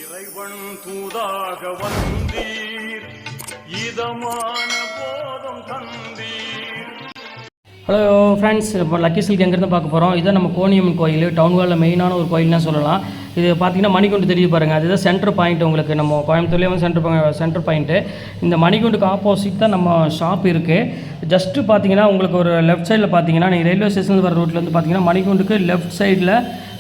இறைவன் தூதாக வந்தீர் இதமான போதம் தந்தீர். ஹலோ ஃப்ரெண்ட்ஸ், இப்போ லக்கி சில்க் எங்கேருந்து பார்க்க போகிறோம். இதுதான் நம்ம கோணியம்மன் கோயில், டவுன் ஹாலில் மெயினான ஒரு கோயில்னு சொல்லலாம். இது பார்த்திங்கன்னா மணிகுண்டு தெரியுது பாருங்கள், அதுதான் சென்டர் பாயிண்ட். உங்களுக்கு நம்ம கோயம்புத்தூர்லேயே வந்து சென்டர் பாயிண்ட்டு. இந்த மணிகுண்டுக்கு ஆப்போசிட் தான் நம்ம ஷாப் இருக்குது. ஜஸ்ட்டு பார்த்தீங்கன்னா உங்களுக்கு ஒரு லெஃப்ட் சைடில் பார்த்தீங்கன்னா நீங்கள் ரயில்வே ஸ்டேஷன் வர ரோட்டில் வந்து பார்த்தீங்கன்னா மணிகுண்டுக்கு லெஃப்ட் சைடில்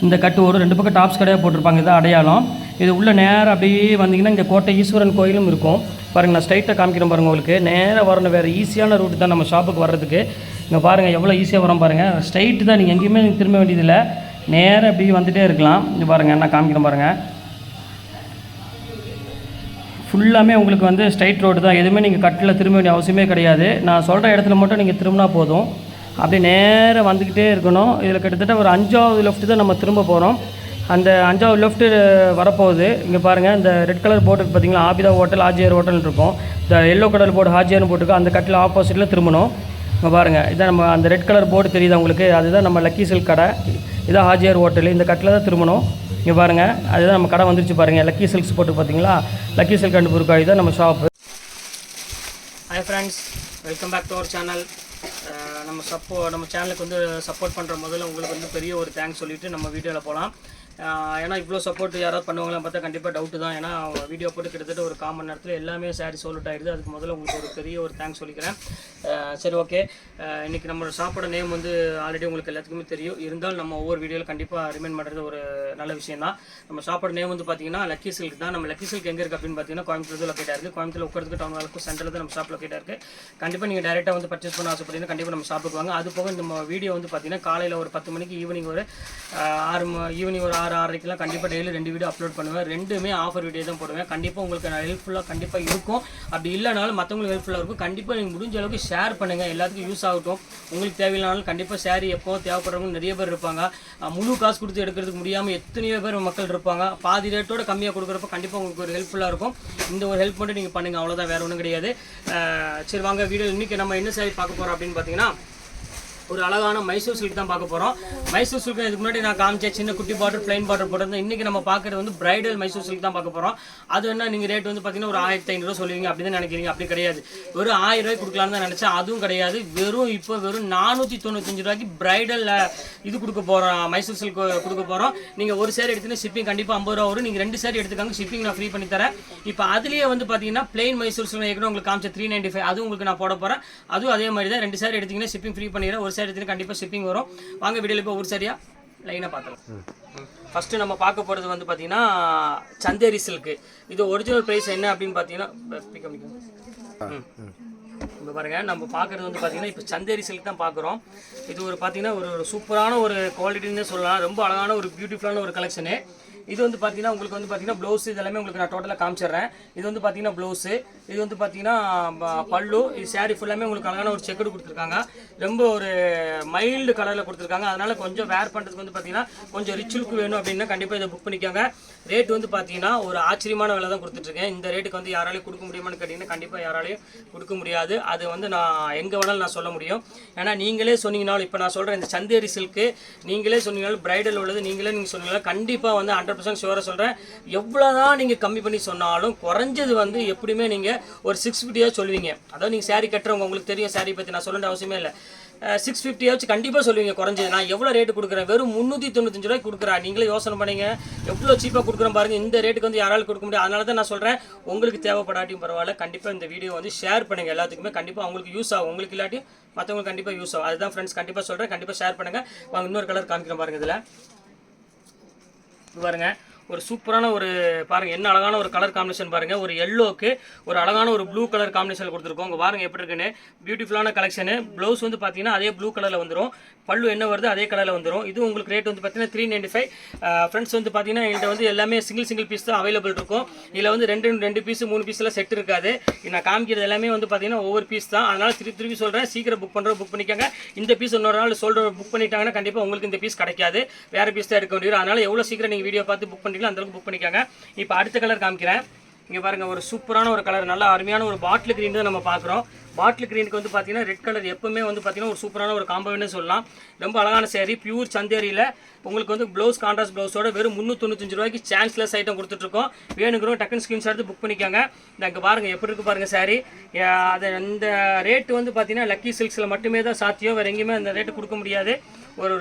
இந்த கட்டு ஒரு 2 பக்கம் டாப்ஸ் கடையாக போட்டிருப்பாங்க. இதுதான் அடையாளம். இது உள்ள நேராக அப்படியே வந்தீங்கன்னா இங்கே கோட்டை ஈஸ்வரன் கோயிலும் இருக்கும் பாருங்கள். நான் ஸ்ட்ரைட்டாக காமிக்கிறேன் பாருங்கள். உங்களுக்கு நேராக வரணும், வேறு ஈஸியான ரூட்டு தான் நம்ம ஷாப்புக்கு வர்றதுக்கு. இங்கே பாருங்கள் எவ்வளோ ஈஸியாக வரோம் பாருங்கள். ஸ்ட்ரைட்டு தான், நீங்கள் எங்கேயுமே திரும்ப வேண்டியதில்லை, நேராக அப்படி வந்துகிட்டே இருக்கலாம். இங்கே பாருங்கள், நான் காமிக்கிறேன் பாருங்கள். ஃபுல்லாமே உங்களுக்கு வந்து ஸ்ட்ரைட் ரோடு தான், எதுவுமே நீங்கள் கட்டில் திரும்ப வேண்டிய அவசியமே கிடையாது. நான் சொல்கிற இடத்துல மட்டும் நீங்கள் திரும்பினா போதும். அப்படியே நேராக வந்துக்கிட்டே இருக்கணும். இதில் கிட்டத்தட்ட ஒரு 5வது லெஃப்ட்டு தான் நம்ம திரும்ப போகிறோம். அந்த 5வது லெஃப்ட்டு வரப்போகுது. இங்கே பாருங்கள், இந்த ரெட் கலர் போர்டு பார்த்தீங்களா, ஆபிதா ஹோட்டல் ஹாஜியார் ஹோட்டல் இருக்கும். இந்த எல்லோ கலர் போர்டு ஹாஜியார்னு போட்டுருக்கோம். அந்த கட்டில் ஆப்போசிட்டில் திரும்பணும். இங்கே பாருங்கள், இதான் நம்ம அந்த ரெட் கலர் போர்டு தெரியுது உங்களுக்கு, அதுதான் நம்ம லக்கி சில்க் கடை. இதான் ஹாஜியார் ஹோட்டல். இந்த கட்டில் தான் திரும்பணும். இங்கே பாருங்கள், அதுதான் நம்ம கடை வந்துருச்சு பாருங்கள். லக்கி சில்க்ஸ் போட்டு பார்த்தீங்களா, லக்கி சில்க் அண்ட் புர்காய் தான் நம்ம shop. Hi friends, welcome back to our channel. நம்ம சேனலுக்கு வந்து சப்போர்ட் பண்ணுற முதல்ல உங்களுக்கு வந்து பெரிய ஒரு தேங்க்ஸ் சொல்லிவிட்டு நம்ம வீடியோவில் போகலாம். ஏன்னா இவ்வளோ சப்போர்ட் யாராவது பண்ணுவாங்களான்னு பார்த்தா கண்டிப்பாக டவுட்டு தான். ஏன்னா வீடியோ போட்டு கிட்டத்தட்ட ஒரு 1/4 மணி நேரத்தில் எல்லாமே சாரி சோல்ட் ஆகிடுது. அதுக்கு முதல்ல உங்களுக்கு ஒரு பெரிய ஒரு தேங்க்ஸ் சொல்லிக்கிறேன். சரி, ஓகே. இன்றைக்கி நம்மளோட ஷாப்போட நேம் வந்து ஆல்ரெடி உங்களுக்கு எல்லாத்துக்குமே தெரியும். இருந்தாலும் நம்ம ஒவ்வொரு வீடியோவில் கண்டிப்பாக ரிமைண்ட் பண்ணுறது ஒரு நல்ல விஷயம் தான். நம்ம ஷாப்போட நேம் வந்து பார்த்தீங்கன்னா லக்கி சில்க் தான். நம்ம லக்கி சில்க் எங்கே இருக்குது அப்படின்னு பார்த்தீங்கன்னா கோயம்புத்தூர் லொக்கேட்டாக இருக்குது. கோயம்புத்தூர் உட்காரத்துக்கு டவுன் ஹாலுக்கு சென்டரில் தான் நம்ம ஷாப் லொக்கேட்டாக இருக்குது. கண்டிப்பாக நீங்கள் டேரெக்டாக வந்து பர்ச்சேஸ் பண்ண ஆசைப்பட்டீங்கன்னா கண்டிப்பாக நம்ம ஷாப்புக்கு வாங்க. அது போக நம்ம வீடியோ வந்து பார்த்தீங்கன்னா காலையில் ஒரு 10 மணிக்கு, ஈவினிங் ஒரு 6:30க்கெலாம் கண்டிப்பாக டெய்லி 2 வீடியோ அப்லோட் பண்ணுவேன். ரெண்டுமே ஆஃபர் வீடியோ தான் போடுவேன். கண்டிப்பாக உங்களுக்கு ஹெல்ப்ஃபுல்லாக கண்டிப்பாக இருக்கும். அப்படி இல்லைனாலும் மற்றவங்களுக்கு ஹெல்ப்ஃபுல்லாக இருக்கும். கண்டிப்பாக நீங்கள் முடிஞ்ச அளவுக்கு ஷேர் பண்ணுங்கள், எல்லாத்துக்கும் யூஸ் ஆகட்டும். உங்களுக்கு தேவையில்லானாலும் கண்டிப்பாக ஷேர் எப்போ தேவைப்படுறவங்க நிறைய பேர் இருப்பாங்க. முழு காசு கொடுத்து எடுக்கிறதுக்கு முடியாமல் எத்தனையோ பேர் மக்கள் இருப்பாங்க. பாதி ரேட்டோட கம்மியாக கொடுக்குறப்ப கண்டிப்பாக உங்களுக்கு ஒரு ஹெல்ப்ஃபுல்லாக இருக்கும். இந்த ஒரு ஹெல்ப் மட்டும் நீங்கள் பண்ணுங்கள், அவ்வளோதான், வேறு ஒன்றும் கிடையாது. சரி வாங்க, வீடியோ இன்றைக்கி நம்ம என்ன சாரி பார்க்க போகிறோம் அப்படின்னு பார்த்தீங்கன்னா ஒரு அழகான மைசூர் சில்க் தான் பார்க்க போகிறோம். மைசூர் சில்க் இதுக்கு முன்னாடி நான் காமிச்சேன், சின்ன குட்டி பார்டர் பிளைன் பார்டர் போட்டிருந்தேன். இன்றைக்கி நம்ம பார்க்குறது வந்து பிரைடல் மைசூர் சில்க் தான் பார்க்க போகிறோம். அது என்ன நீங்கள் ரேட் வந்து பார்த்தீங்கன்னா ஒரு 1500 சொல்லுவீங்க அப்படி தான் நினைக்கிறீங்க. அப்படி கிடையாது, வெறும் 1000 ரூபாய்க்கு கொடுக்கலான்னு தான் நினச்சேன். அதுவும் கிடையாது, இப்போ வெறும் 495 ரூபாய்க்கு பிரைடலில் இது கொடுக்க போகிறோம், மைசூர் சில்க் கொடுக்க போகிறோம். நீங்கள் ஒரு சேரீ எடுத்துகிட்டு ஷிப்பிங் கண்டிப்பாக 50 ரூபா வரும். நீங்கள் 2 சேரீ எடுத்துக்காங்க, ஷிப்பிங் நான் ஃப்ரீ பண்ணி தரேன். இப்போ அதுலேயே வந்து பார்த்தீங்கன்னா பிளைன் மைசூர் சில்க் ஏற்கனவே உங்களுக்கு காமிச்ச 395 அது உங்களுக்கு நான் போட போகிறேன். அதுவும் அதே மாதிரி தான். 2 சேரீ எடுத்திங்கன்னா ஷிப்பிங் ஃப்ரீ பண்ணிடுறேன். ஒரு சேரீ எடுத்துகிட்டு கண்டிப்பாக ஷிப்பிங் வரும். வாங்க வீடியோல இப்போ ஒரு சரியா லைனா பார்க்கலாம். ஃபர்ஸ்ட் நம்ம பார்க்க போறது வந்து பாத்தீங்கன்னா சந்தேரி சில்க். இது ஒரிஜினல் பிரைஸ் என்ன அப்படின்னு பாத்தீங்கன்னா இங்க பாருங்க, நம்ம பார்க்குறது வந்து பார்த்தீங்கன்னா இப்போ சந்தேரி சில்க் தான் பார்க்குறோம். இது ஒரு பார்த்தீங்கன்னா ஒரு சூப்பரான ஒரு குவாலிட்டின்னு சொல்லலாம். ரொம்ப அழகான ஒரு பியூட்டிஃபுல்லான ஒரு கலெக்ஷனு. இது வந்து பார்த்தீங்கன்னா உங்களுக்கு வந்து பார்த்தீங்கன்னா ப்ளவுஸ் இதெல்லாமே உங்களுக்கு நான் டோட்டலாக காமிச்சிடுறேன். இது வந்து பார்த்தீங்கன்னா ப்ளவுஸு, இது வந்து பார்த்தீங்கன்னா பல்லு. இது சாரீ ஃபுல்லாமே உங்களுக்கு அழகான ஒரு செக்குடு கொடுத்துருக்காங்க. ரொம்ப ஒரு மைல்டு கலரில் கொடுத்துருக்காங்க. அதனால் கொஞ்சம் வேர் பண்ணுறதுக்கு வந்து பார்த்தீங்கன்னா கொஞ்சம் ரிச் லுக் வேணும் அப்படின்னா கண்டிப்பாக இதை புக் பண்ணிக்கோங்க. ரேட் வந்து பார்த்தீங்கன்னா ஒரு ஆச்சரியமான விலை தான் கொடுத்துட்ருக்கேன். இந்த ரேட்டுக்கு வந்து யாராலையும் கொடுக்க முடியுமான்னு கேட்டிங்கன்னா கண்டிப்பாக யாராலையும் கொடுக்க முடியாது. அது வந்து நான் எங்கே வேணாலும் நான் சொல்ல முடியும். ஏன்னா நீங்களே சொன்னீங்கனாலும், இப்போ நான் சொல்கிறேன் இந்த சந்தேரி சில்க்கு நீங்களே சொன்னீங்கனாலும், பிரைடல் உள்ளது நீங்கள் சொன்னீங்கன்னா கண்டிப்பாக வந்து 100% ஷுவராக சொல்கிறேன். எவ்வளோதான் நீங்கள் கம்மி பண்ணி சொன்னாலும் குறைஞ்சது வந்து எப்படியுமே நீங்கள் ஒரு 650 சொல்லுவீங்க. அதாவது நீங்கள் சாரீ கட்டுறவங்க உங்களுக்கு தெரியும், சாரீ பற்றி நான் சொல்ல அவசியமே இல்லை. 650 கண்டிப்பாக சொல்லுவீங்க குறைஞ்சது. நான் எவ்வளோ ரேட்டு கொடுக்குறேன், வெறும் 395 ரூபாய்க்கு கொடுக்குறேன். நீங்களே யோசனை பண்ணீங்க எவ்வளோ சீப்பாக கொடுக்குறேன் பாருங்கள். இந்த ரேட்டுக்கு வந்து யாராலும் கொடுக்க முடியாது. அதனால தான் நான் சொல்கிறேன், உங்களுக்கு தேவைப்படாட்டியும் பரவாயில்ல, கண்டிப்பாக இந்த வீடியோ வந்து ஷேர் பண்ணுங்கள். எல்லாத்துக்குமே கண்டிப்பாக அவங்களுக்கு யூஸ் ஆகும். உங்களுக்கு இல்லாட்டியும் மற்றவங்களுக்கு கண்டிப்பாக யூஸ் ஆகும். அதுதான் ஃப்ரெண்ட்ஸ் கண்டிப்பாக சொல்கிறேன், கண்டிப்பாக ஷேர் பண்ணுங்கள். வாங்க இன்னொரு கலர் காமிக்கிறேன் பாருங்கள். இதில் பாருங்க, ஒரு சூப்பரான ஒரு பாருங்கள், என்ன அழகான ஒரு கலர் காம்பினேஷன் பாருங்கள். ஒரு எல்லோக்கு ஒரு அழகான ஒரு ப்ளூ கலர் காம்பினேஷன் கொடுத்துருக்கோம். உங்கள் பாருங்கள் எப்படி இருக்குன்னு, பியூட்டிஃபுல்லான கலெக்ஷனு. ப்ளவுஸ் வந்து பார்த்தீங்கன்னா அதே ப்ளூ கலரில் வந்துடும். பல்லு என்ன வருது அதே கலரில் வந்துடும். இது உங்களுக்கு ரேட் வந்து பார்த்தீங்கன்னா 395. ஃப்ரெண்ட்ஸ் வந்து பார்த்தீங்கன்னா என்கிட்ட வந்து எல்லாமே சிங்கிள் பீஸ் தான் அவைலபிள் இருக்கும். இதில் வந்து 2 பீஸ் 3 பீஸ்லாம் செட் இருக்காது. நான் காமிக்கிறது எல்லாமே வந்து பார்த்தீங்கன்னா ஒவ்வொரு பீஸ் தான். அதனால் திருப்பி சொல்கிறேன், சீக்கிரம் புக் பண்ணிக்கோங்க. இந்த பீஸ் இன்னொரு நாள் புக் பண்ணிட்டாங்கன்னா கண்டிப்பாக உங்களுக்கு இந்த பீஸ் கிடைக்காது, வேறு பீஸ் தான் எடுக்க வேண்டியது. அதனால் எவ்வளோ சீக்கிரம் நீங்கள் வீடியோ பார்த்து புக் பண்ணிக்கலாம் அந்தளவுக்கு புக் பண்ணிக்கோங்க. இப்போ அடுத்த கலர் காமிக்கிறேன். இங்கே பாருங்கள், ஒரு சூப்பரான ஒரு கலர், நல்ல அருமையான ஒரு பாட்டில் கிரீன் தான் நம்ம பார்க்குறோம். பாட்டில் க்ரீனுக்கு வந்து பார்த்தீங்கன்னா ரெட் கலர் எப்பவுமே வந்து பார்த்தீங்கன்னா ஒரு சூப்பரான ஒரு காம்போனே சொல்லலாம். ரொம்ப அழகான சேரீ, பியூர் சந்தேரியில் உங்களுக்கு வந்து ப்ளவுஸ் கான்ட்ராஸ்ட் ப்ளவுஸோட வெறும் 395 ரூபாய்க்கு சான்ஸ்லெஸ் ஐட்டம் கொடுத்துட்ருக்கோம். வேணுங்கிறோம் டக்குன்னு ஸ்க்ரீன்ஷாட் எடுத்து புக் பண்ணிக்கோங்க. இங்கே பாருங்கள் எப்படி இருக்குது பாருங்கள் சாரீ. அது அந்த ரேட்டு வந்து பார்த்தீங்கன்னா லக்கி சில்க்ஸில் மட்டுமே தான் சாத்தியம், வேறு எங்கேயுமே அந்த ரேட்டு கொடுக்க முடியாது.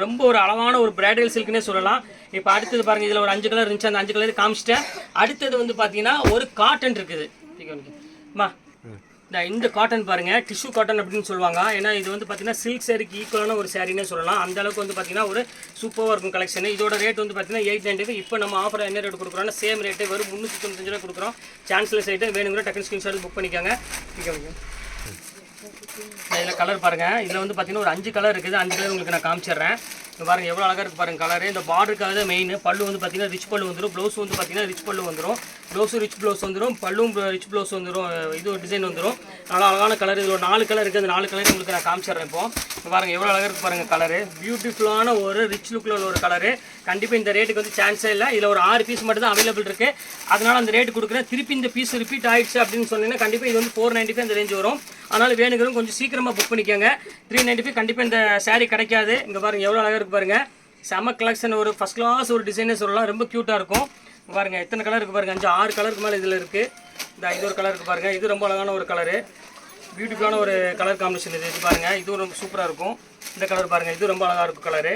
ரொம்ப ஒரு அழகான ஒரு பிரைடல் சில்க்னே சொல்லலாம். இப்போ அடுத்தது பாருங்கள், இதில் ஒரு 5 கலர் இருந்துச்சு, அந்த 5 கலர் காமிச்சிட்டேன். அடுத்தது வந்து பார்த்தீங்கன்னா ஒரு காட்டன் இருக்குது. அம்மா இந்த காட்டன் பாருங்கள், டிஷ்யூ காட்டன் அப்படின்னு சொல்லுவாங்க. ஏன்னா இது வந்து பார்த்தீங்கன்னா சில்க் சாரிக்கு ஈக்குவலான ஒரு சாரினே சொல்லலாம். அந்த அளவுக்கு வந்து பார்த்தீங்கன்னா ஒரு சூப்பராக இருக்கும் கலெக்ஷன். இதோட ரேட் வந்து பார்த்தீங்கன்னா 895. இப்போ நம்ம ஆஃபர் என்ன ரேட் கொடுக்குறோம்னா சேம் ரேட்டு வெறும் 395 ரூபா கொடுக்குறோம். Chanceless rate. வேணுங்கிற டக்குனு ஸ்க்ரீன்ஷாட் புக் பண்ணிக்கோங்க. இதில் கலர் பாருங்கள், இதில் வந்து பார்த்தீங்கன்னா ஒரு 5 கலர் இருக்குது. 5 கலர் உங்களுக்கு நான் காமிச்சிடுறேன். பாருங்கள் எவ்வளோ அழகாக இருக்குது பாருங்கள் கலரு. இந்த பார்டருக்காக தான் மெயின். பல்லு வந்து பார்த்தீங்கன்னா ரிச் பல்லு வந்துடும், ப்ளவுஸ் வந்து பார்த்தீங்கன்னா ரிச் பல்லு வந்துடும், ப்ளவுஸும் ரிச் ப்ளவுஸ் வந்துடும், பல்லும் ரிச் ப்ளவுஸ் வந்துடும். இது ஒரு டிசைன் வந்துடும். நல்லா அழகான கலர். இதில் ஒரு 4 கலர் இருக்குது. அந்த 4 கலர் உங்களுக்கு நான் காமிச்சிடுறேன். இப்போ பாருங்கள் எவ்வளோ அழகாக இருக்குது பாருங்கள் கலரு. பியூட்டிஃபுல்லான ஒரு ரிச் லுக்கில் உள்ள ஒரு கலரு. கண்டிப்பாக இந்த ரேட்டுக்கு வந்து சான்ஸே இல்லை. இதில் ஒரு 6 பீஸ் மட்டும் தான் அவைலபிள் இருக்குது. அதனால் அந்த ரேட்டு கொடுக்குறேன். திருப்பி இந்த பீஸ் ரிப்பீட் ஆகிடுச்சு அப்படின்னு சொன்னீங்கன்னா கண்டிப்பாக இது வந்து 495 அந்த ரேஞ்ச் வரும். அதனால் வேணுங்கிறவங்க கொஞ்சம் சீக்கிரமாக புக் பண்ணிக்கோங்க. 395 கண்டிப்பாக இந்த சாரீ கிடைக்காது. இங்கே பாருங்கள் எவ்வளோ அழகாக இருக்குது பாருங்கள். செம கலெக்ஷன், ஒரு ஃபஸ்ட் கிளாஸ் ஒரு டிசைனே சொல்லலாம். ரொம்ப க்யூட்டாக இருக்கும். பாருங்கள் எத்தனை கலர் இருக்குது பாருங்கள், 5-6 கலருக்கு மேலே இதில் இருக்குது. இது ஒரு கலர் இருக்குது பாருங்கள். இது ரொம்ப அழகான ஒரு கலரு, பியூட்டிஃபுல்லான ஒரு கலர் காம்பினேஷன். இது பாருங்கள், இது ரொம்ப சூப்பராக இருக்கும். இந்த கலர் பாருங்கள், இது ரொம்ப அழகாக இருக்கும் கலரு.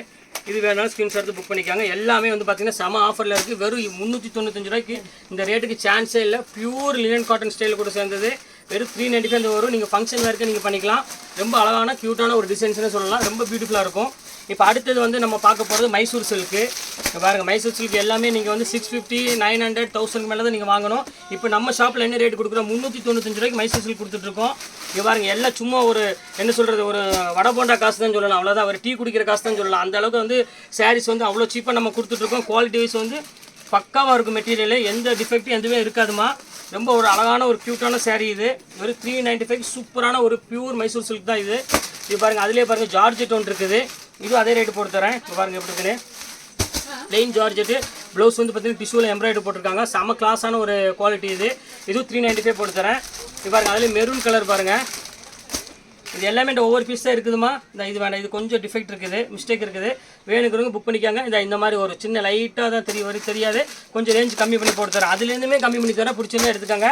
இது வேணாலும் ஸ்க்ரீன்ஷாட் எடுத்து புக் பண்ணிக்காங்க. எல்லாமே வந்து பார்த்தீங்கன்னா செம ஆஃபரில் இருக்குது. வெறும் 395 ரூபாய்க்கு இந்த ரேட்டுக்கு சான்ஸே இல்லை. பியூர் லினன் காட்டன் ஸ்டைல் கூட சேர்ந்தது. வெறும் 395 வரும். நீங்கள் ஃபங்க்ஷன் வேறுக்கு நீங்கள் பண்ணிக்கலாம். ரொம்ப அழகான க்யூட்டான ஒரு டிசைன்ஸ்னே சொல்லலாம். ரொம்ப பியூட்டிஃபுல்லாக இருக்கும். இப்போ அடுத்தது வந்து நம்ம பார்க்க போகிறது மைசூர் சில்க்கு. பாருங்கள் மைசூர் சில்க் எல்லாமே நீங்கள் வந்து 650, 900, 1000 மேலே தான் நீங்கள் வாங்கணும். இப்போ நம்ம ஷாப்பில் என்ன ரேட் கொடுக்குறோம், 395 ரூபாய்க்கு மைசூர் சில்க் கொடுத்துட்ருக்கோம். இங்கே பாருங்கள் எல்லாம் சும்மா ஒரு என்ன சொல்கிறது, ஒரு வடை போண்டா காசு தான் சொல்லலாம், அவ்வளோதான். ஒரு டீ குடிக்கிற காசு தான் சொல்லலாம். அந்த அளவுக்கு வந்து சாரீஸ் வந்து அவ்வளோ சீப்பாக நம்ம கொடுத்துட்ருக்கோம். குவாலிட்டி வைஸ் வந்து பக்காவாக இருக்கும். மெட்டீரியல் எந்த டிஃபெக்ட்டும் எதுவுமே இருக்காதுமா. ரொம்ப ஒரு அழகான ஒரு க்யூட்டான சாரீ. இது வெறும் 395 சூப்பரான ஒரு பியூர் மைசூர் சில்க் தான் இது. இது பாருங்கள், அதிலே பாருங்கள் ஜார்ஜெட் ஒன்று இருக்குது. இதுவும் அதே ரேட்டு போட்டு தரேன். இப்போ பாருங்கள் எப்படி இருக்குன்னு. பிளெயின் ஜார்ஜெட்டு, ப்ளவுஸ் வந்து பார்த்தீங்கன்னா டிஷ்யூவில் எம்ப்ராய்டரி போட்டிருக்காங்க. செம கிளாஸான ஒரு குவாலிட்டி இது. இதுவும் 395 போட்டு தரேன். இப்போ பாருங்கள் அதிலே மெரூன் கலர் பாருங்கள். இது எல்லாமே இந்த ஒவ்வொரு பீஸ் தான் இருக்குதுமா. இது வேண்டாம், இது கொஞ்சம் டிஃபெக்ட் இருக்குது, மிஸ்டேக் இருக்குது. வேணுங்கிறவங்க புக் பண்ணிக்காங்க. இந்த மாதிரி ஒரு சின்ன லைட்டாக தான் தெரியாது, கொஞ்சம் ரேஞ்ச் கம்மி பண்ணி போட்டு தரேன். அதுலேருந்துமே கம்மி பண்ணி தரேன். பிடிச்சிருந்தா எடுத்துக்காங்க.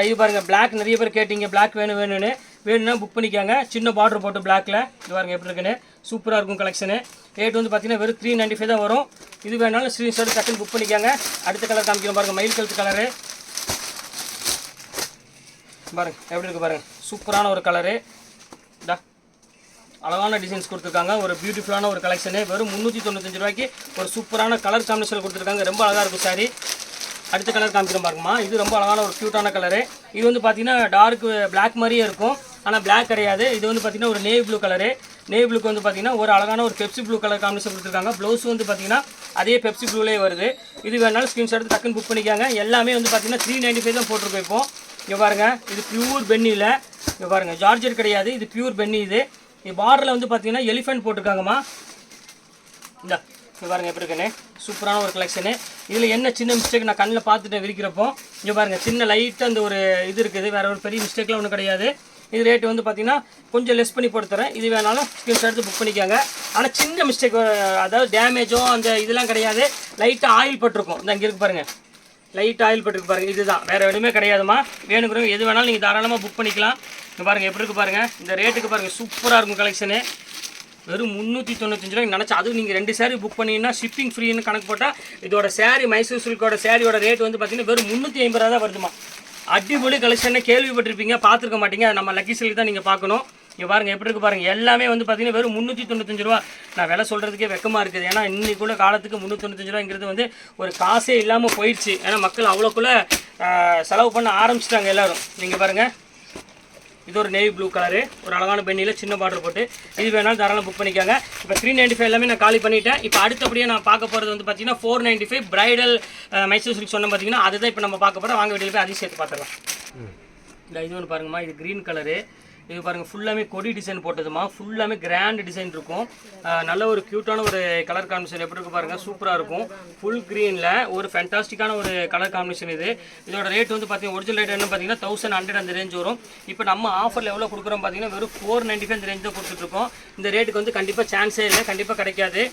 இது பாருங்கள் பிளாக், நிறைய பேர் கேட்டிங்க பிளாக் வேணும்னு. வேணும்னா புக் பண்ணிக்காங்க. சின்ன பார்டர் போட்டு பிளாக்ல. இது பாருங்கள் எப்படி இருக்குன்னு. சூப்பராக இருக்கும் கலெக்ஷனு. ரேட் வந்து பார்த்தீங்கன்னா வெறும் 395 தான் வரும். இது வேணாலும் ஸ்க்ரீன்ஷாட் டக்குன்னு புக் பண்ணிக்காங்க. அடுத்த கலர் காமிக்கிறோம் பாருங்கள், மயில் கழுத்து கலரு. பாருங்கள் எப்படி இருக்குது பாருங்கள், சூப்பரான ஒரு கலரு. அழகான டிசைன்ஸ் கொடுத்துருக்காங்க. ஒரு பியூட்டிஃபுல்லான ஒரு கலெக்ஷனு. வெறும் 395 ரூபாய்க்கு ஒரு சூப்பரான கலர் காம்பினேஷன் கொடுத்துருக்காங்க. ரொம்ப அழகாக இருக்கும் சாரி. அடுத்த கலர் காமிக்கிறோம் பாருங்கம்மா. இது ரொம்ப அழகான ஒரு க்யூட்டான கலரு. இது வந்து பார்த்தீங்கன்னா டார்க் பிளாக் மாதிரியே இருக்கும், ஆனால் பிளாக் கிடையாது. இது வந்து பார்த்தீங்கன்னா ஒரு நேவி ப்ளூ கலரு. நேவி ப்ளூக்கு வந்து பார்த்தீங்கன்னா ஒரு அழகான ஒரு பெப்சி ப்ளூ கலர் காம்பினேஷன் கொடுத்துருக்காங்க. ப்ளவுஸ் வந்து பார்த்தீங்கன்னா அதே பெப்சி ப்ளூலேயே வருது. இது வேணாலும் ஸ்க்ரீன்ஷாட் எடுத்து டக்குன்னு புக் பண்ணிக்காங்க. எல்லாமே வந்து பார்த்தீங்கன்னா 395 தான் போட்டிருக்கோம். இப்போ இங்கே பாருங்கள், இது பியூர் பென்னியில். இங்கே பாருங்கள் ஜார்ஜெட் கிடையாது, இது பியூர் பென்னி. இது பார்டரில் வந்து பார்த்தீங்கன்னா எலிஃபென்ட் போட்டிருக்காங்கம்மா. இங்கே பாருங்கள் எப்படி இருக்குன்னு. சூப்பரான ஒரு கலெக்ஷனு. இதில் என்ன சின்ன மிஸ்டேக் நான் கண்ணில் பார்த்துட்டு விரிக்கிறப்போ இங்கே பாருங்கள் சின்ன லைட்டாக அந்த ஒரு இது இருக்குது. வேறு ஒரு பெரிய மிஸ்டேக்லாம் ஒன்றும் கிடையாது. இது ரேட்டு வந்து பார்த்தீங்கன்னா கொஞ்சம் லெஸ் பண்ணி போட்டு தரேன். இது வேணாலும் ஸ்க்ரீன்ஷாட் எடுத்து புக் பண்ணிக்காங்க. ஆனால் சின்ன மிஸ்டேக், அதாவது டேமேஜோ அந்த இதெல்லாம் கிடையாது. லைட்டாக ஆயில் பட்டிருக்கும். இந்த இங்கே இருக்கு பாருங்கள், லைட் ஆயில் பட்டிருக்கு பாருங்கள். இதுதான், வேறு எதுவுமே கிடையாதுமா. வேணுங்கிறவங்க எது வேணாலும் நீங்கள் தாராளமாக புக் பண்ணிக்கலாம். இங்கே பாருங்கள் எப்படி இருக்குது பாருங்கள். இந்த ரேட்டுக்கு பாருங்கள் சூப்பராக இருக்கும் கலெக்ஷனு. வெறும் 395 ரூபாய்க்கு நினச்சி, அதுவும் நீங்கள் 2 சாரீ புக் பண்ணிங்கன்னா ஷிப்பிங் ஃப்ரீன்னு கணக்கு போட்டால் இதோட சாரீ மைசூர் சில்கோட சாரியோட ரேட் வந்து பார்த்தீங்கன்னா வெறும் 350 ரூபா தான் வருதுமா. அடிப்பொலி கலெக்ஷனை கேள்விப்பட்டிருப்பீங்க, பார்த்துருக்க மாட்டீங்க. நம்ம லக்கி சில்க் தான் நீங்கள் பார்க்கணும். இங்கே பாருங்கள் எப்படி இருக்குது பாருங்கள். எல்லாமே வந்து பார்த்தீங்கன்னா வெறும் 395 ரூபா. நான் விலை சொல்கிறதுக்கே வெக்கமாக இருக்குது. ஏன்னா இன்னைக்குள்ள காலத்துக்கு 395 ரூபாங்கிறது வந்து ஒரு காசே இல்லாமல் போயிடுச்சு. ஏன்னா மக்கள் அவ்வளோக்குள்ளே செலவு பண்ண ஆரம்பிச்சிட்டாங்க எல்லோரும். நீங்கள் பாருங்கள், இது ஒரு நேவி ப்ளூ கலரு, ஒரு அழகான பெண்ணியில் சின்ன பார்டர் போட்டு. இது வேணாலும் தாராளம் புக் பண்ணிக்காங்க. இப்போ 395 எல்லாமே நான் காலி பண்ணிட்டேன். இப்போ அடுத்தபடியாக நான் பார்க்க போகிறது வந்து பார்த்தீங்கன்னா 495 பிரைடல் மைசூர் சில்க் சொன்ன பார்த்தீங்கன்னா அதுதான் இப்போ நம்ம பார்க்க போகிறோம். வாங்க வீட்டில் போய் அதையும் சேர்த்து பார்த்துக்கலாம். இது ஒன்று பாருங்கம்மா, இது க்ரீன் கலரு. இது பாருங்கள் ஃபுல்லாமே கொடி டிசைன் போட்டதுமா, ஃபுல்லாமே கிராண்ட் டிசைன் இருக்கும். நல்ல ஒரு க்யூட்டான ஒரு கலர் காம்பினேஷன் எப்படி இருக்குது பாருங்கள், சூப்பராக இருக்கும். ஃபுல் க்ரீனில் ஒரு ஃபேண்டாஸ்டிக்கான ஒரு கலர் காம்பினேஷன் இது. இதோட ரேட் வந்து பார்த்தீங்கன்னா ஒரிஜினல் ரேட் என்ன பார்த்தீங்கன்னா 1100 அந்த ரேஞ்ச் வரும். இப்போ நம்ம ஆஃபரில் எவ்வளோ கொடுக்குறோம் பார்த்தீங்கன்னா வெறும் 495 அந்த ரேஞ்ச் தான் கொடுத்துட்ருக்கோம். இந்த ரேட்டுக்கு வந்து கண்டிப்பாக சான்ஸே இல்லை, கண்டிப்பாக கிடைக்காது.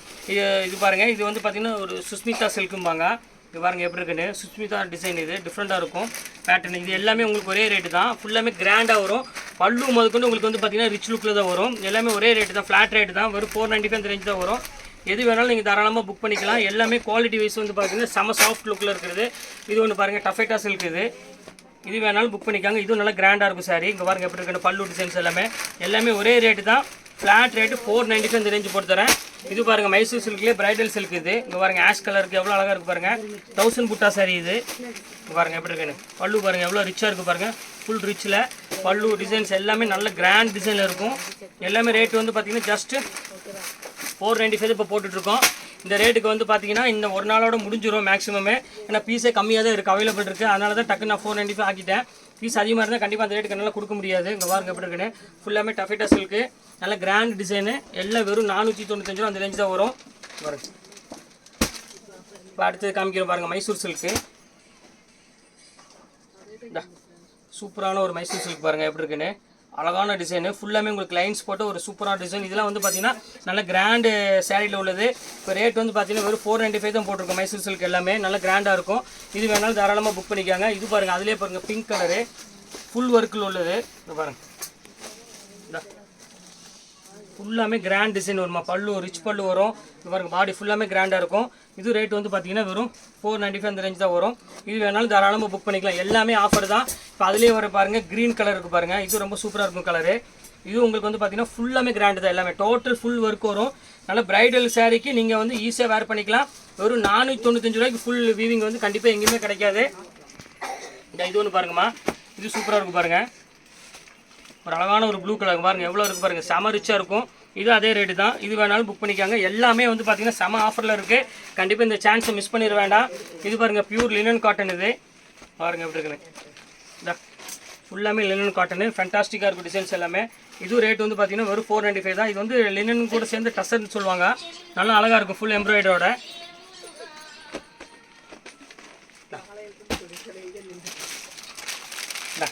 இது பாருங்கள், இது வந்து பார்த்தீங்கன்னா ஒரு சுஸ்மிதா சில்க்கும்பாங்க. இது பாருங்கள் எப்படி இருக்குன்னு, சுஸ்மிதா டிசைன் இது டிஃப்ரெண்ட்டாக இருக்கும் பேட்டர்ன். இது எல்லாமே உங்களுக்கு ஒரே ரேட்டு தான், ஃபுல்லாமே கிராண்டாக வரும். பல்லு முதற்கொண்டு உங்களுக்கு வந்து பார்த்தீங்கன்னா ரிச் லுக்கில் தான் வரும். எல்லாமே ஒரே ரேட்டு தான், ஃப்ளாட் ரேட்டு தான், வெறும் 495 அந்த ரேஞ்ச் தான் வரும். எது வேணாலும் நீங்கள் தாராளமாக புக் பண்ணிக்கலாம். எல்லாமே குவாலிட்டி வைஸ் வந்து பார்த்தீங்கன்னா செம சாஃப்ட் லுக்கில் இருக்கிறது. இது ஒன்று பாருங்கள், டஃபேட்டா சில்க் இது வேணாலும் புக் பண்ணிக்காங்க. இதுவும் நல்லா கிராண்டாக இருக்கும் சாரி. இங்கே பாருங்கள் எப்படி இருக்குன்னு, பல்லு டிசைன்ஸ் எல்லாமே ஒரே ரேட்டு தான், ஃப்ளாட் ரேட்டு 495 இந்த ரேஞ்சு போட்டு தரேன். இது பாருங்கள் மைசூர் சில்க்லேயே பிரைடல் சில்க் இது. இங்கே பாருங்கள் ஆஷ் கலருக்கு எவ்வளோ அழகாக இருக்குது பாருங்கள், 1000 புட்டா சாரி இது. இங்கே பாருங்கள் எப்படி இருக்குன்னு, பல்லு பாருங்கள் எவ்வளோ ரிச்சாக இருக்குது பாருங்கள், ஃபுல் ரிச்சில் பல்லு டிசைன்ஸ் எல்லாமே நல்ல கிராண்ட் டிசைனில் இருக்கும். எல்லாமே ரேட்டு வந்து பார்த்தீங்கன்னா ஜஸ்ட்டு 495 இப்போ போட்டுட்ருக்கோம். இந்த ரேட்டுக்கு வந்து பார்த்தீங்கன்னா இந்த ஒரு நாளோட முடிஞ்சிடும் மேக்ஸிமமே. ஏன்னா பீஸே கம்மியாக தான் இருக்குது, அவைலபிள் இருக்குது. அதனால தான் டக்கு நான் 495 ஆக்கிட்டேன். பீஸ் அதிகமாக இருந்தால் கண்டிப்பாக அந்த ரேட்டுக்கு நல்லா கொடுக்க முடியாது. இங்கே பாருங்க எப்படி இருக்குன்னு, ஃபுல்லாமே டஃபேட்டா சில்க்கு, நல்ல கிராண்ட் டிசைனு, எல்லாம் வெறும் 495 ரூபா அந்த ரேஞ்ச் தான் வரும். பாருங்க இப்போ அடுத்தது காமிக்கிறோம் பாருங்கள், மைசூர் சில்க்கு. சூப்பரான ஒரு மைசூர் சில்க் பாருங்கள் எப்படி இருக்குன்னு, அழகான டிசைனு, ஃபுல்லாமே உங்களுக்கு லைன்ஸ் போட்டு ஒரு சூப்பரான டிசைன். இதெல்லாம் வந்து பார்த்தீங்கன்னா நல்ல கிராண்டு சேரீயில் உள்ளது. இப்போ ரேட் வந்து பார்த்தீங்கன்னா வெறும் 495 தான் போட்டிருக்கோம். மைசூர் சில்க் எல்லாமே நல்ல கிராண்டாக இருக்கும். இது வேணாலும் தாராளமாக புக் பண்ணிக்காங்க. இது பாருங்கள், அதிலே பாருங்கள் பிங்க் கலரு ஃபுல் ஒர்க்கில் உள்ளது. இது பாருங்கள் ஃபுல்லாமே கிராண்ட் டிசைன் வருமா, பல்லு ரிச் பல்லு வரும். இது பாருங்கள் பாடி ஃபுல்லாமே கிராண்டாக இருக்கும். இது ரேட் வந்து பார்த்தீங்கன்னா வெறும் 495 அந்த ரேஞ்ச் தான் வரும். இது வேணாலும் தாராளமாக புக் பண்ணிக்கலாம். எல்லாமே ஆஃபர் தான். இப்போ அதுலேயே வர பாருங்கள் க்ரீன் கலர் இருக்குது பாருங்கள், இது ரொம்ப சூப்பராக இருக்கும் கலரு. இது உங்களுக்கு வந்து பார்த்தீங்கன்னா ஃபுல்லாமே கிராண்டு தான், எல்லாமே டோட்டல் ஃபுல் ஒர்க் வரும். நல்ல பிரைடல் சாரீக்கு நீங்கள் வந்து ஈஸியாக வேர் பண்ணிக்கலாம். வெறும் 495 ரூபாய்க்கு ஃபுல் வீவிங் வந்து கண்டிப்பாக எங்கேயுமே கிடைக்காது. இது ஒன்று பாருங்கம்மா, இது சூப்பராக இருக்கும் பாருங்கள், ஒரு அழகான ஒரு ப்ளூ கலர் பாருங்கள் எவ்வளோ இருக்குது பாருங்கள், செம ரிச்சாக இருக்கும். இது அதே ரேட்டு தான், இது வேணாலும் புக் பண்ணிக்காங்க. எல்லாமே வந்து பார்த்தீங்கன்னா செம ஆஃபரில் இருக்குது. கண்டிப்பாக இந்த சான்ஸை மிஸ் பண்ணிட வேண்டாம். இது பாருங்கள் பியூர் லினன் காட்டன், இது பாருங்கள் எப்படி இருக்குன்னு, ஃபுல்லாமே லினன் காட்டனு, ஃபேண்டாஸ்டிக்காக இருக்கும் டிசைன்ஸ் எல்லாமே. இது ரேட் வந்து பார்த்தீங்கன்னா வெறும் 495 தான். இது வந்து லினன் கூட சேர்ந்து டசர்னு சொல்லுவாங்க, நல்லா அழகாக இருக்கும் ஃபுல் எம்ப்ராய்டரோட.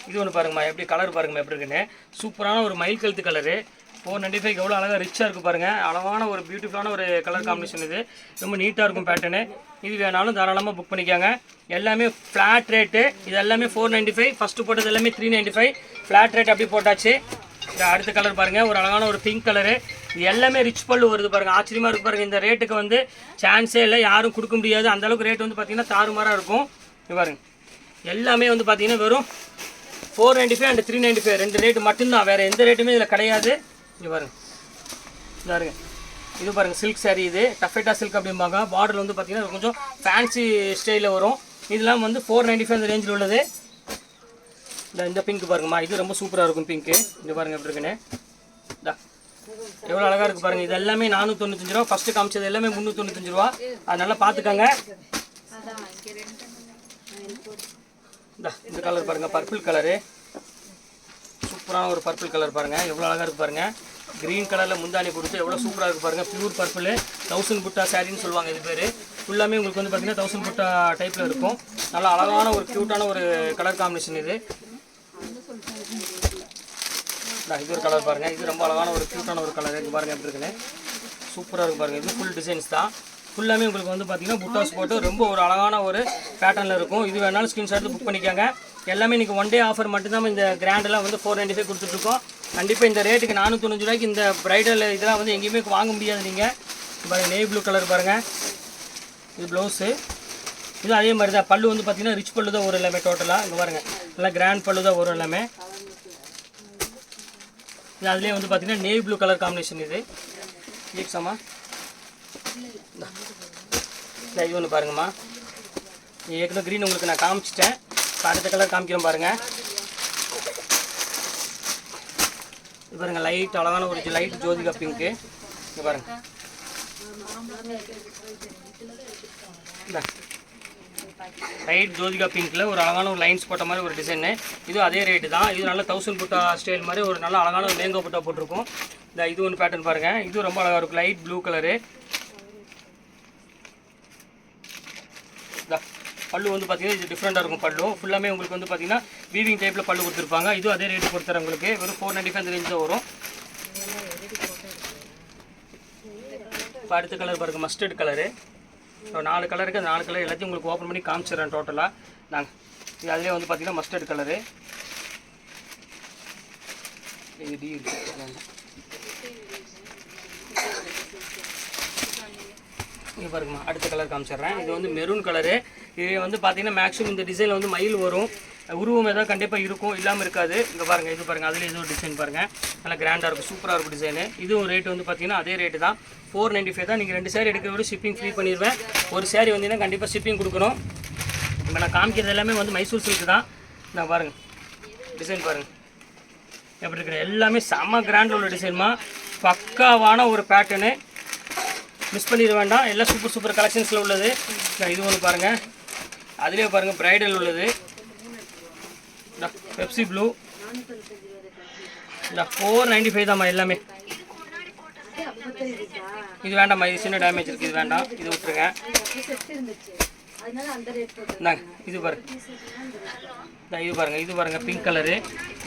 இது ஒன்று பாருங்கம்மா, எப்படி கலர் பாருங்கம்மா எப்படி இருக்குன்னு, சூப்பரான ஒரு மயில் கழுத்து கலரு. 495 எவ்வளோ அழகாக ரிச்சாக இருக்குது பாருங்கள், அழகான ஒரு பியூட்டிஃபுல்லான ஒரு கலர் காம்பினேஷன். இது ரொம்ப நீட்டாக இருக்கும் பேட்டர்னு. இது வேணாலும் தாராளமாக புக் பண்ணிக்காங்க. எல்லாமே ஃப்ளாட் ரேட்டு, இது எல்லாமே 495. ஃபஸ்ட்டு போட்டது எல்லாமே 395, ஃப்ளாட் ரேட் அப்படி போட்டாச்சு. அடுத்த கலர் பாருங்கள், ஒரு அழகான ஒரு பிங்க் கலரு. இது எல்லாமே ரிச் பல்லு வருது பாருங்கள், ஆச்சரியமாக இருக்குது பாருங்கள். இந்த ரேட்டுக்கு வந்து சான்ஸே இல்லை, யாரும் கொடுக்க முடியாது. அந்தளவுக்கு ரேட் வந்து பார்த்திங்கன்னா தாறுமாறாக இருக்கும். இது பாருங்கள் எல்லாமே வந்து பார்த்திங்கன்னா வெறும் 495 அண்ட் 395 ரெண்டு ரேட்டு மட்டும்தான், வேறு எந்த ரேட்டுமே இதில் கிடையாது. இங்கே பாருங்கள், இது பாருங்கள், இது பாருங்கள் சில்க் சாரீ, இது டஃபேட்டா சில்க் அப்படிம்பாங்க. பார்டர் வந்து பார்த்திங்கன்னா கொஞ்சம் ஃபேன்சி ஸ்டைலில் வரும். இதெல்லாம் வந்து 495 அந்த ரேஞ்சில் உள்ளது. இந்த பிங்க் பாருங்கம்மா, இது ரொம்ப சூப்பராக இருக்கும் பிங்க்கு. இங்கே பாருங்கள் எப்படி இருக்குன்னு, எவ்வளோ அழகாக இருக்குது பாருங்கள். இது எல்லாமே 495 ரூபா. ஃபஸ்ட்டு காமிச்சது எல்லாமே 395 ரூபா. அது நல்லா பார்த்துக்கோங்க. இந்த கலர் பாருங்கள், பர்பிள் கலரு, சூப்பரான ஒரு பர்பிள் கலர் பாருங்கள் எவ்வளோ அழகாக இருக்குது பாருங்கள். க்ரீன் கலரில் முந்தானி கொடுத்து எவ்வளோ சூப்பராக இருக்குது பாருங்கள். பியூர் பர்பிள் 1000 புட்டா சாரின்னு சொல்லுவாங்க இது பேர். ஃபுல்லாமே உங்களுக்கு வந்து பார்த்திங்கன்னா 1000 புட்டா டைப்பில் இருக்கும். நல்லா அழகான ஒரு க்யூட்டான ஒரு கலர் காம்பினேஷன் இது. இது ஒரு கலர் பாருங்கள், இது ரொம்ப அழகான ஒரு க்யூட்டான ஒரு கலர். இது பாருங்கள் எப்படி இருக்குன்னு, சூப்பராக இருக்குது பாருங்கள். இது ஃபுல் டிசைன்ஸ் தான், ஃபுல்லாமே உங்களுக்கு வந்து பார்த்திங்கன்னா புட்டாஸ் போட்டு ரொம்ப ஒரு அழகான ஒரு பேட்டர்னில் இருக்கும். இது வேணாலும் ஸ்க்ரீன்ஷாட் எடுத்து புக் பண்ணிக்காங்க. எல்லாமே இன்றைக்கி ஒன் டே ஆஃபர் மட்டும்தான் இந்த கிராண்டெல்லாம் வந்து 495 கொடுத்துட்ருக்கோம். கண்டிப்பாக இந்த ரேட்டுக்கு 495 ரூபாய்க்கு இந்த ப்ரைடல் இதெல்லாம் வந்து எங்கேயுமே வாங்க முடியாது. நீங்கள் பாருங்கள் நேவி ப்ளூ கலர் பாருங்கள், இது ப்ளவுஸு. இது அதே மாதிரி தான், பல்லு வந்து பார்த்திங்கன்னா ரிச் பல்லு தான் வரும் எல்லாமே டோட்டலாக. இங்கே பாருங்கள் நல்லா கிராண்ட் பல்லு தான் வரும் எல்லாமே. இது அதுலேயே வந்து பார்த்திங்கன்னா நேவி ப்ளூ கலர் காம்பினேஷன். இது ஈக்ஸாமா இது ஒன்று பாருங்கம்மா, ஏற்கனவே க்ரீன் உங்களுக்கு நான் காமிச்சிட்டேன். இப்போ அடுத்த கலர் காமிக்கிறேன் பாருங்கள். இது பாருங்கள் லைட் அழகான ஒரு லைட் ஜோதிகா பிங்க்கு. இங்கே பாருங்கள் லைட் ஜோதிகா பிங்க்கில் ஒரு அழகான ஒரு லைன்ஸ் போட்ட மாதிரி ஒரு டிசைனு. இது அதே ரேட்டு தான். இது நல்ல 1000 புட்டா ஸ்டைல் மாதிரி ஒரு நல்ல அழகான ஒரு மேங்கோ புட்டா போட்டிருக்கும். இந்த இது ஒன்று பேட்டர்ன் பாருங்கள், இது ரொம்ப அழகாக இருக்கும். Light blue colour. பல்லு வந்து பார்த்தீங்கன்னா இது டிஃப்ரெண்ட்டாக இருக்கும். பல்லு ஃபுல்லாமே உங்களுக்கு வந்து பார்த்தீங்கன்னா வீவிங் டைப்பில் பல்லு கொடுத்துருப்பாங்க. இது அதே ரேட்டு கொடுத்துறேன் உங்களுக்கு. வெறும் 495 ரேஞ்ச் தான் வரும். இப்போ அடுத்த கலர் பாருங்கள், மஸ்டர்ட் கலரு. 4 கலர் இருக்குது. அந்த 4 கலர் எல்லாத்தையும் உங்களுக்கு ஓப்பன் பண்ணி காமிச்சிடுறேன் டோட்டலாக. நாங்கள் இது அதிலே வந்து பார்த்தீங்கன்னா மஸ்டர்ட் கலரு. இது இங்கே பாருங்கம்மா, அடுத்த கலர் காமிச்சிடுறேன். இது வந்து மெரூன் கலரு. இது வந்து பார்த்தீங்கன்னா மேக்ஸிமம் இந்த டிசைனில் வந்து மயில் வரும். உருவம் ஏதாவது கண்டிப்பாக இருக்கும், இல்லாமல் இருக்காது. இங்கே பாருங்கள், இது பாருங்கள், அதில் ஏதோ டிசைன் பாருங்கள், நல்லா கிராண்டாக இருக்கும், சூப்பராக இருக்கும் டிசைனு. இதுவும் ரேட்டு வந்து பார்த்தீங்கன்னா அதே ரேட்டு தான், 495 தான். நீங்கள் 2 சேரீ எடுக்கிறத விட ஷிப்பிங் ஃப்ரீ பண்ணிடுவேன். ஒரு சேரீ வந்தீங்கன்னா கண்டிப்பாக ஷிப்பிங் கொடுக்கணும். இப்போ நான் காமிக்கிறது எல்லாமே வந்து மைசூர் சில்க் தான். நான் பாருங்கள் டிசைன் பாருங்கள் எப்படி இருக்கிற எல்லாமே செம்ம கிராண்டில் உள்ள டிசைன்மா. பக்காவான ஒரு பேட்டர்னு, மிஸ் பண்ணிட வேண்டாம். எல்லாம் சூப்பர் சூப்பர் கலெக்ஷன்ஸில் உள்ளது. இது ஒன்று பாருங்கள், அதுலேயே பாருங்கள் ப்ரைடல் உள்ளது. பெப்சி ப்ளூ 495 தான்மா எல்லாமே. இது வேண்டாம்மா, இது சின்ன டேமேஜ் இருக்குது, இது வேண்டாம், இது விட்டுருங்க. இது பாருங்க, இது பாருங்கள் பிங்க் கலரு.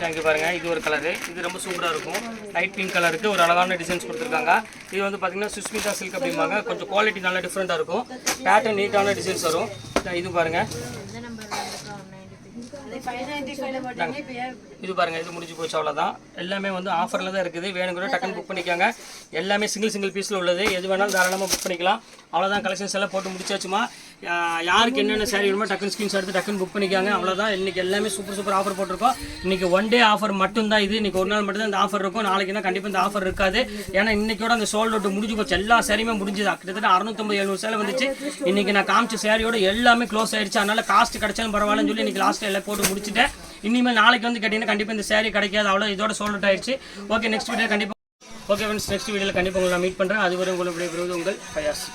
இங்கே பாருங்கள், இது ஒரு கலரு. இது ரொம்ப சூப்பராக இருக்கும். லைட் பிங்க் கலருக்கு ஒரு அழகான டிசைன்ஸ் கொடுத்துருக்காங்க. இது வந்து பார்த்திங்கன்னா சுஸ்மிதா சில்க் அப்படிம்பாங்க. கொஞ்சம் குவாலிட்டி நல்லா டிஃப்ரெண்ட்டாக இருக்கும். பேட்டர்ன் நீட்டான டிசைன்ஸ் வரும். இது பாருங்கள், இது பாருங்கள், இது முடிஞ்சு போச்சு, அவ்வளோதான். எல்லாமே வந்து ஆஃபரில் தான் இருக்குது. வேணும் கூட டக்குன்னு புக் பண்ணிக்கோங்க. எல்லாமே சிங்கிள் பீஸில் உள்ளது. எது வேணாலும் தாராளமாக புக் பண்ணிக்கலாம். அவ்வளோதான், கலெக்ஷன்ஸ் எல்லாம் போட்டு முடிச்சாச்சுமா. யாருக்கு என்னென்ன சாரீ வேணுமோ டக்குன்னு ஸ்க்ரீன்ஷாட் எடுத்து டக்குன்னு புக் பண்ணிக்காங்க. அவ்வளோதான். இன்றைக்கி எல்லாமே சூப்பர் ஆஃபர் போட்டிருக்கோம். இன்றைக்கி 1 டே ஆஃபர் மட்டும்தான் இது. இன்றைக்கி ஒரு நாள் மட்டும் தான் இந்த ஆஃபர் இருக்கும். நாளைக்குன்னா கண்டிப்பாக இந்த ஆஃபர் இருக்காது. ஏன்னா இன்றைக்கோட அந்த சோல்ட் அவுட் முடிஞ்சு போச்சு. எல்லா சாரியுமே முடிஞ்சுது. கிட்டத்தட்ட 650-700 சேலை வந்துச்சு. இன்றைக்கி நான் காமிச்ச சாரியோட எல்லாமே க்ளோஸ் ஆயிடுச்சு. அதனால் காஸ்ட் கிடைச்சாலும் பரவாயில்லன்னு சொல்லி இன்றைக்கி லாஸ்ட்டில் எல்லாம் போட்டு முடிச்சுட்டேன். இனிமேல் நாளைக்கு வந்து கேட்டிங்கன்னா கண்டிப்பாக இந்த சாரீ கிடைக்காது. அவ்வளோ இதோட சோல்ட் அவுட் ஆயிடுச்சு. ஓகே, நெக்ஸ்ட் வீடியோ கண்டிப்பாக. ஓகே ஃப்ரெண்ட்ஸ், நெக்ஸ்ட் வீடியோவில் கண்டிப்பாக உங்களை நான் மீட் பண்ணுறேன். அதுவரை உங்களுக்கு விடைபெறுவது உங்கள் ஃபயாஸ்.